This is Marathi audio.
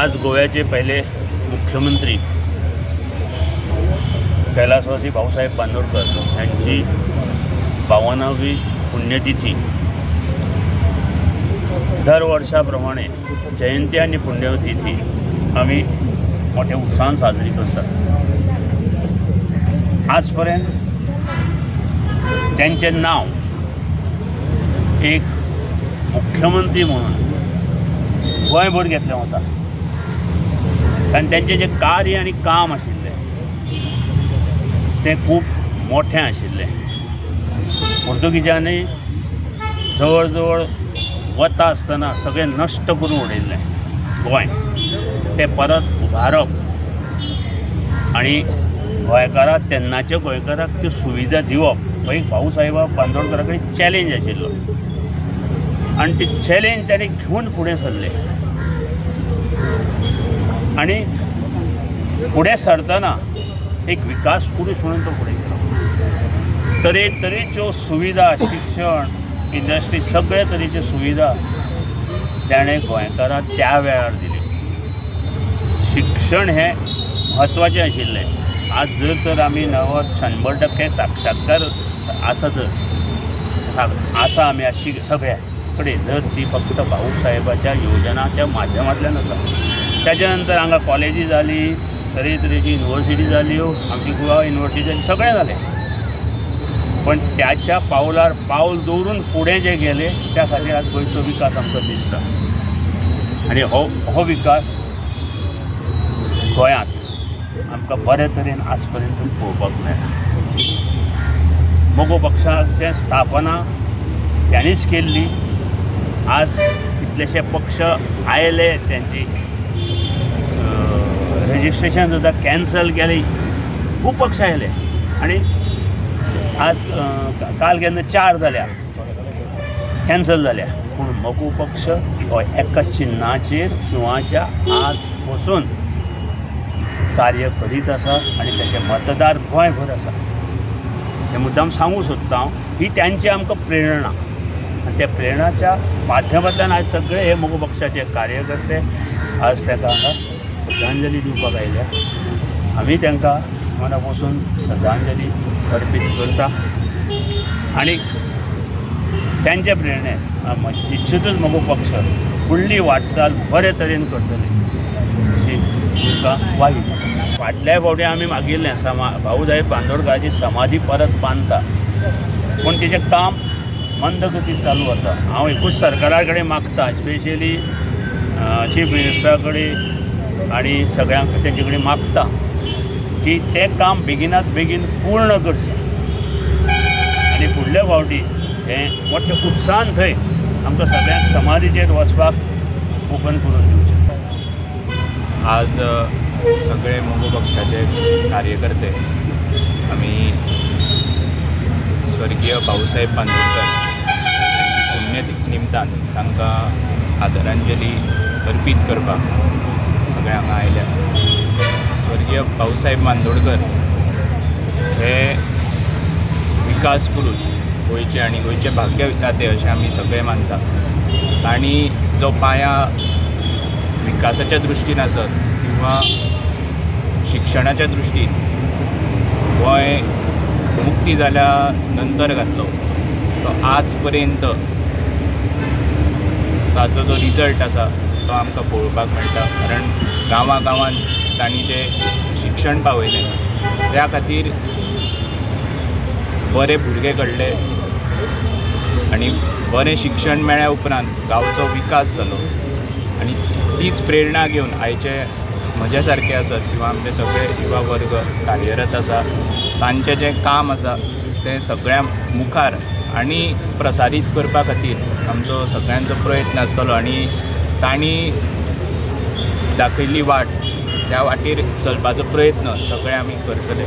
आज गोव्याचे पहिले मुख्यमंत्री कैलासवासी भाऊसाहेब बांदोडकर यांची 52वी पुण्यतिथी दर वर्षाप्रमाणे जयंती आणि पुण्यतिथी आम्ही मोठ्या उत्साहाने साजरी करतात। आजपर्यंत त्यांचे नाव एक मुख्यमंत्री म्हणून गोंयभर घेतलें वता, कारण त्यांचे जे कार्य आणि काम आशिल्लें ते खूब मोठें आशिल्लें। पोर्तुगीजांनी जवळ जवळ वता आसतना सगळें नश्ट करून उडयल्लें गोंय, ते परत उबारप आणि गोंयकाराक तेन्नाच्या गोंयकाराक त्यो सुविधा दिवप हो एक भाऊसाहेब बांदोडकरा कडेन चॅलेंज आशिल्लो आणि ते चॅलेंज ताणें घेवन फुडें सरले आणि फुडें सरतना एक विकास पुरुष म्हणून तो फुडें गेलो। तरेतरेच्यो सुविधा, शिक्षण, इंडस्ट्री, सगळे तरेच्यो सुविधा ताणें गोंयकाराक त्या वेळार दिल्यो। शिक्षण हें म्हत्वाचें आशिल्लें। आज जर तर आमी 90-100% साक्षात्कार आसातच आसा आमी अशी सगळ्या कडेन, जर ती फक्त भाऊसाहेबाच्या योजनाच्या माध्यमांतल्यान आसा। त्याच्या नंतर हांगा कॉलेजी जाली, तरेतरेची युनिवर्सिटी जाल्यो, आमची गोवा युनिवर्सिटी जाली, सगळें जालें, पण त्याच्या पावलार पावल दवरून फुडें जे गेले त्या खातीर आज गोंयचो विकास आमकां दिसता। आनी हो विकास गोंयांत आमकां बरे तरेन आज पर्यंत पळोवपाक मेळ्ळा। मोगो पक्षाची स्थापना त्यांनीच केल्ली। आज कितलेशे पक्ष आयले, त्यांची रजिस्ट्रेशन सुद्दां कॅन्सल केली, खूब पक्ष आयले आणि आज काल केन्ना 4 जाल्या कॅन्सल जाल्या, पूण मोगो पक्ष हो एका चिन्हाचेर शिवाच्या आज पासून कार्य करीत आसा आणि त्याचे मतदार गोंयभर आसा। हे मुद्दाम सांगू सोदता हांव, ही त्यांची आमकां प्रेरणा आणि त्या प्रेरणाच्या माध्यमांतल्यान आज सगळे हे मोगो पक्षाचे कार्यकर्ते आज ताका हांगा श्रद्धांजली दिवपाक आयल्या। आमी तांकां मना पासून श्रद्धांजली अर्पीत करता आणि त्यांच्या प्रेरणेन निश्चितच मोगो पक्ष फुडली वाटचाल बरे तरेन करतले अशी तुमकां वाही। फाटल्या फावटी आमी मागिल्लें भाऊसाहेब बांदोडकराची समाधी परत बांदता, पूण तेजें काम मंद गतीन चालू आसा। हांव एकूच सरकारा कडेन मागता, स्पेशली चीफ मिनिस्टरा कडेन आणि सगळ्यांक तेंचे कडेन मागता की तें काम बेगिनात बेगीन पूर्ण करचें आनी फुडल्या फावटी हें मोठ्या उत्साहान थंय आमकां सगळ्यांक समाधीचेर वचपाक ओपन करून दिवचें। आज सगळे मोगो पक्षाचे कार्यकर्ते आमी स्वर्गीय भाऊसाहेब बांदोडकर यांची पुण्यतिथी निमतान तांकां आदरांजली अर्पीत करपाक सगळे हांगा आयल्या। स्वर्गीय भाऊसाहेब बांदोडकर हे विकास पुरुष गोंयचे आनी गोंयचे भाग्य विधाते अशें आमी सगळे मानता। तांणी जो पाया विकासाच्या दृश्टीन आसत किंवा शिक्षणाच्या दृश्टीन गोंय मुक्ती जाल्या नंतर घातलो, तो आज पर्यंत ताचो जो रिजल्ट आसा तो आमकां पळोवपाक मेळटा। कारण गांवां तांणी जे शिक्षण पावयलें त्या खातीर बरे भुरगे घडले आनी बरें शिक्षण मेळ्ळ्या उपरांत गांवचो विकास जालो आनी तीच प्रेरणा घेवन आयचे म्हज्या सारके आसत किंवा आमचे सगळे युवा वर्ग कार्यरत आसा, तांचें जें काम आसा तें सगळ्या मुखार आनी प्रसारीत करपा खातीर आमचो सगळ्यांचो प्रयत्न आसतलो आनी तांणी दाखयल्ली वाट त्या वाटेर चलपाचो प्रयत्न सगळे आमी करतले।